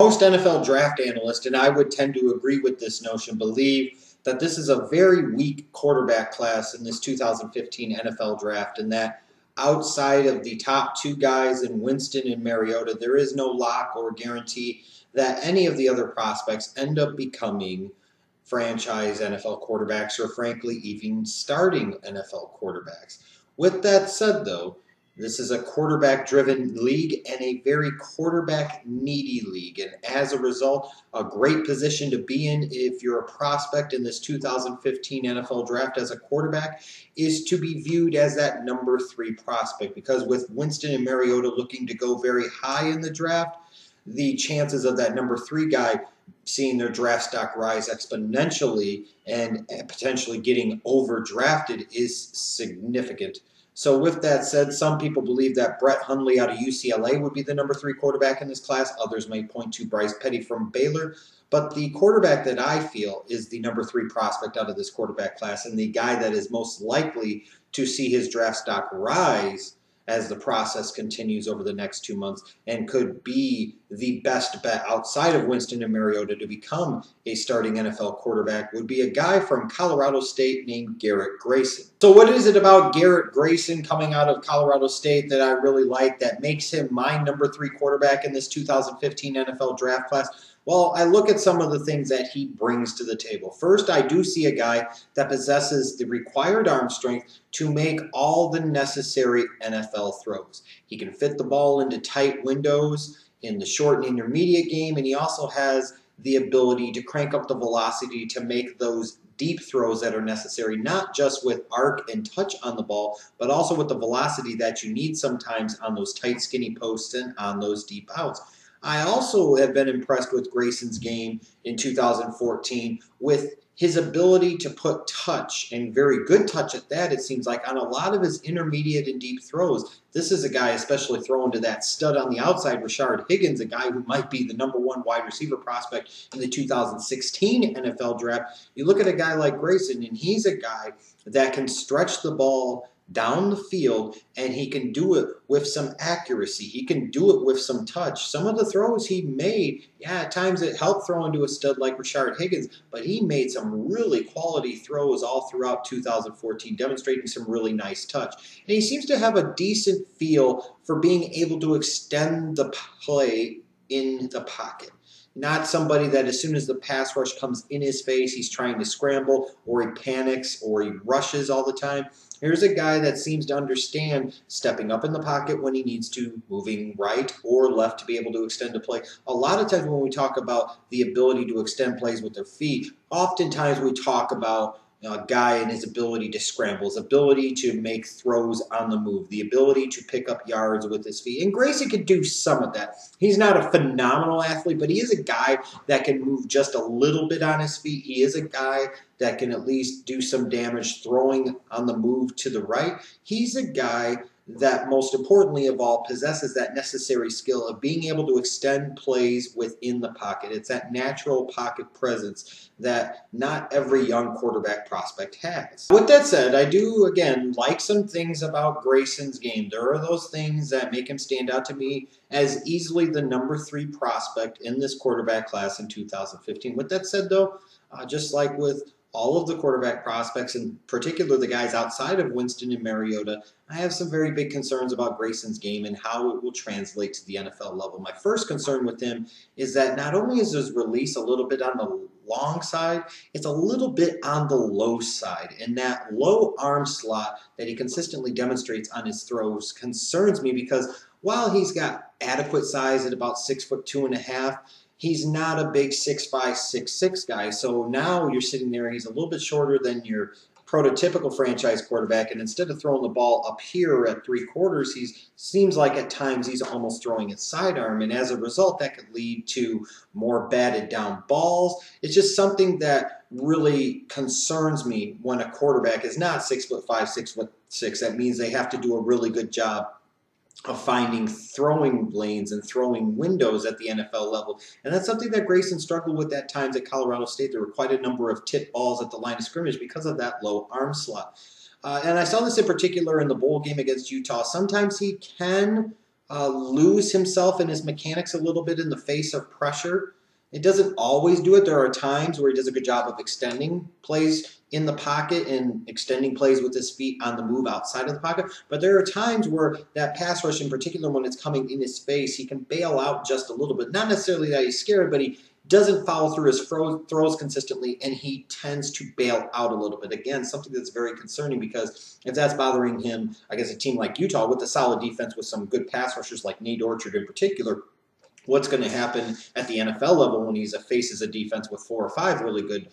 Most NFL draft analysts, and I would tend to agree with this notion, believe that this is a very weak quarterback class in this 2015 NFL draft, and that outside of the top two guys in Winston and Mariota, there is no lock or guarantee that any of the other prospects end up becoming franchise NFL quarterbacks or, frankly, even starting NFL quarterbacks. With that said, though, this is a quarterback-driven league and a very quarterback-needy league. And as a result, a great position to be in if you're a prospect in this 2015 NFL draft as a quarterback is to be viewed as that number 3 prospect. Because with Winston and Mariota looking to go very high in the draft, the chances of that number 3 guy seeing their draft stock rise exponentially and potentially getting overdrafted is significant. So with that said, some people believe that Brett Hundley out of UCLA would be the number 3 quarterback in this class. Others may point to Bryce Petty from Baylor. But the quarterback that I feel is the number 3 prospect out of this quarterback class and the guy that is most likely to see his draft stock rise as the process continues over the next 2 months and could be the best bet outside of Winston and Mariota to become a starting NFL quarterback would be a guy from Colorado State named Garrett Grayson. So what is it about Garrett Grayson coming out of Colorado State that I really like that makes him my number 3 quarterback in this 2015 NFL draft class? Well, I look at some of the things that he brings to the table. First, I do see a guy that possesses the required arm strength to make all the necessary NFL throws. He can fit the ball into tight windows in the short and intermediate game, and he also has the ability to crank up the velocity to make those deep throws that are necessary, not just with arc and touch on the ball, but also with the velocity that you need sometimes on those tight, skinny posts and on those deep outs. I also have been impressed with Grayson's game in 2014 with his ability to put touch, and very good touch at that, it seems like, on a lot of his intermediate and deep throws. This is a guy especially throwing to that stud on the outside, Rashard Higgins, a guy who might be the number 1 wide receiver prospect in the 2016 NFL draft. You look at a guy like Grayson, and he's a guy that can stretch the ball down the field, and he can do it with some accuracy. He can do it with some touch. Some of the throws he made, yeah, at times it helped throwing to a stud like Rashard Higgins, but he made some really quality throws all throughout 2014, demonstrating some really nice touch. And he seems to have a decent feel for being able to extend the play in the pocket. Not somebody that as soon as the pass rush comes in his face, he's trying to scramble, or he panics, or he rushes all the time. Here's a guy that seems to understand stepping up in the pocket when he needs to, moving right or left to be able to extend a play. A lot of times when we talk about the ability to extend plays with their feet, oftentimes we talk about a guy and his ability to scramble, his ability to make throws on the move, the ability to pick up yards with his feet. And Grayson can do some of that. He's not a phenomenal athlete, but he is a guy that can move just a little bit on his feet. He is a guy that can at least do some damage throwing on the move to the right. He's a guy that most importantly of all possesses that necessary skill of being able to extend plays within the pocket. It's that natural pocket presence that not every young quarterback prospect has. With that said, I do, again, like some things about Grayson's game. There are those things that make him stand out to me as easily the number 3 prospect in this quarterback class in 2015. With that said, though, just like with all of the quarterback prospects, in particular the guys outside of Winston and Mariota, I have some very big concerns about Grayson's game and how it will translate to the NFL level. My first concern with him is that not only is his release a little bit on the long side, it's a little bit on the low side. And that low arm slot that he consistently demonstrates on his throws concerns me because while he's got adequate size at about 6'2½", he's not a big 6'5", 6'6" guy. So now you're sitting there, he's a little bit shorter than your prototypical franchise quarterback, and instead of throwing the ball up here at 3/4, he seems like at times he's almost throwing it sidearm, and as a result, that could lead to more batted down balls. It's just something that really concerns me when a quarterback is not 6'5", 6'6". That means they have to do a really good job of finding throwing lanes and throwing windows at the NFL level. And that's something that Grayson struggled with at times at Colorado State. There were quite a number of tip balls at the line of scrimmage because of that low arm slot. And I saw this in particular in the bowl game against Utah. Sometimes he can lose himself and his mechanics a little bit in the face of pressure. It doesn't always do it. There are times where he does a good job of extending plays in the pocket and extending plays with his feet on the move outside of the pocket. But there are times where that pass rush, in particular when it's coming in his face, he can bail out just a little bit. Not necessarily that he's scared, but he doesn't follow through his throws consistently, and he tends to bail out a little bit. Again, something that's very concerning, because if that's bothering him, I guess a team like Utah with a solid defense with some good pass rushers like Nate Orchard in particular, what's going to happen at the NFL level when he faces a defense with 4 or 5 really good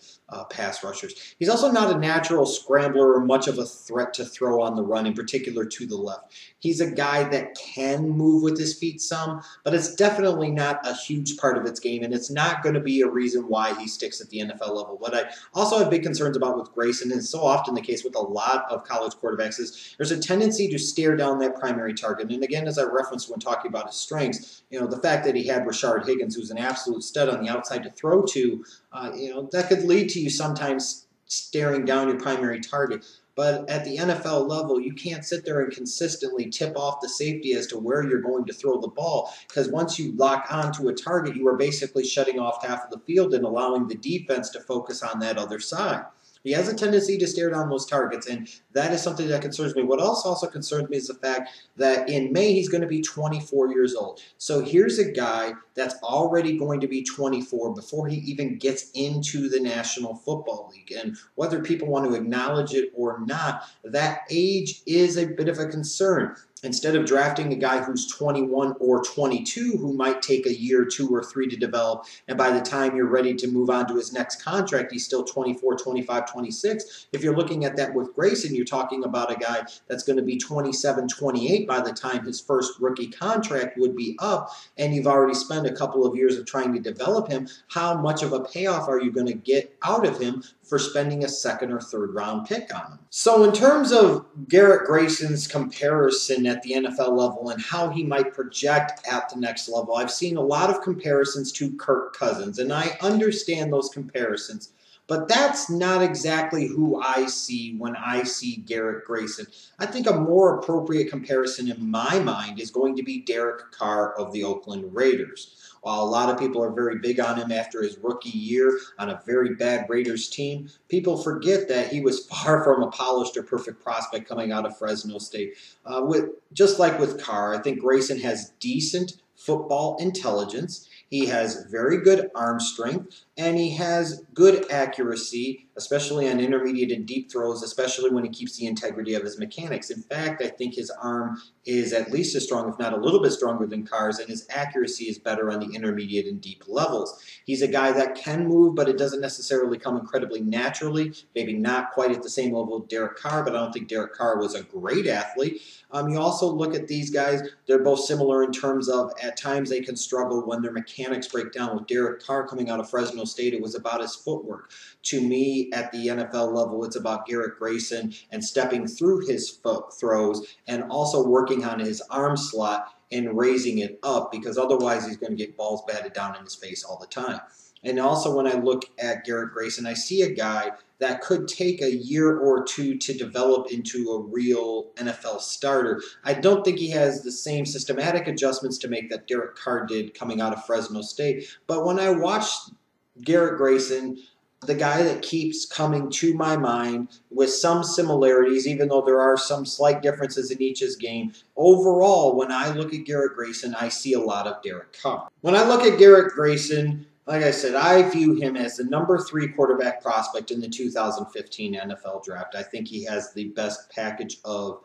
pass rushers. He's also not a natural scrambler or much of a threat to throw on the run, in particular to the left. He's a guy that can move with his feet some, but it's definitely not a huge part of its game, and it's not going to be a reason why he sticks at the NFL level. What I also have big concerns about with Grayson, and so often the case with a lot of college quarterbacks, is there's a tendency to stare down that primary target. And again, as I referenced when talking about his strengths, the fact that he had Rashard Higgins, who's an absolute stud on the outside to throw to, that could lead to you sometimes staring down your primary target. But at the NFL level, you can't sit there and consistently tip off the safety as to where you're going to throw the ball, because once you lock onto a target, you are basically shutting off half of the field and allowing the defense to focus on that other side. He has a tendency to stare down those targets, and that is something that concerns me. What else also concerns me is the fact that in May he's going to be 24 years old. So here's a guy that's already going to be 24 before he even gets into the National Football League. And whether people want to acknowledge it or not, that age is a bit of a concern. Instead of drafting a guy who's 21 or 22 who might take a year, 2 or 3 to develop, and by the time you're ready to move on to his next contract, he's still 24, 25, 26. If you're looking at that with Grayson, you're talking about a guy that's going to be 27, 28 by the time his first rookie contract would be up, and you've already spent a couple of years of trying to develop him. How much of a payoff are you going to get out of him for spending a 2nd or 3rd round pick on him? So in terms of Garrett Grayson's comparison at the NFL level and how he might project at the next level, I've seen a lot of comparisons to Kirk Cousins, and I understand those comparisons, but that's not exactly who I see when I see Garrett Grayson. I think a more appropriate comparison in my mind is going to be Derek Carr of the Oakland Raiders. While a lot of people are very big on him after his rookie year on a very bad Raiders team, people forget that he was far from a polished or perfect prospect coming out of Fresno State. Just like with Carr, I think Grayson has decent football intelligence. He has very good arm strength, and he has good accuracy, especially on intermediate and deep throws, especially when he keeps the integrity of his mechanics. In fact, I think his arm is at least as strong, if not a little bit stronger than Carr's, and his accuracy is better on the intermediate and deep levels. He's a guy that can move, but it doesn't necessarily come incredibly naturally, maybe not quite at the same level of Derek Carr, but I don't think Derek Carr was a great athlete. You also look at these guys, they're both similar in terms of at times they can struggle when their mechanics break down. With Derek Carr coming out of Fresno State, it was about his footwork. To me, at the NFL level, it's about Garrett Grayson and stepping through his foot throws and also working on his arm slot and raising it up, because otherwise he's going to get balls batted down in his face all the time. And also when I look at Garrett Grayson, I see a guy that could take a year or 2 to develop into a real NFL starter. I don't think he has the same systematic adjustments to make that Derek Carr did coming out of Fresno State. But when I watch Garrett Grayson, the guy that keeps coming to my mind with some similarities, even though there are some slight differences in each's game, overall, when I look at Garrett Grayson, I see a lot of Derek Carr. When I look at Garrett Grayson, like I said, I view him as the number 3 quarterback prospect in the 2015 NFL draft. I think he has the best package of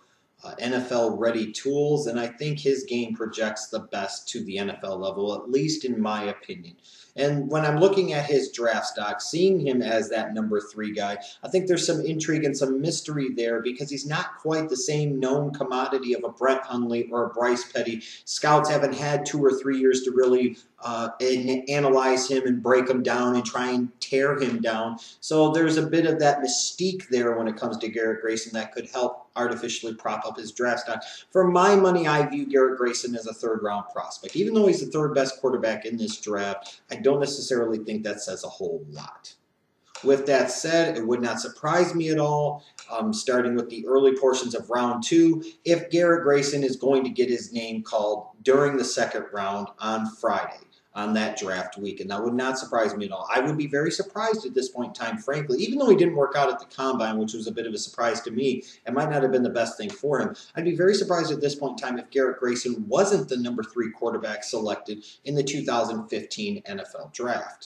NFL-ready tools, and I think his game projects the best to the NFL level, at least in my opinion. And when I'm looking at his draft stock, seeing him as that number 3 guy, I think there's some intrigue and some mystery there, because he's not quite the same known commodity of a Brett Hundley or a Bryce Petty. Scouts haven't had 2 or 3 years to really analyze him and break him down and try and tear him down. So there's a bit of that mystique there when it comes to Garrett Grayson that could help artificially prop up his draft stock. For my money, I view Garrett Grayson as a 3rd-round prospect. Even though he's the 3rd best quarterback in this draft, I don't necessarily think that says a whole lot. With that said, it would not surprise me at all, starting with the early portions of round 2, if Garrett Grayson is going to get his name called during the second round on Friday on that draft week. And that would not surprise me at all. I would be very surprised at this point in time, frankly, even though he didn't work out at the combine, which was a bit of a surprise to me. It might not have been the best thing for him. I'd be very surprised at this point in time if Garrett Grayson wasn't the number 3 quarterback selected in the 2015 NFL draft.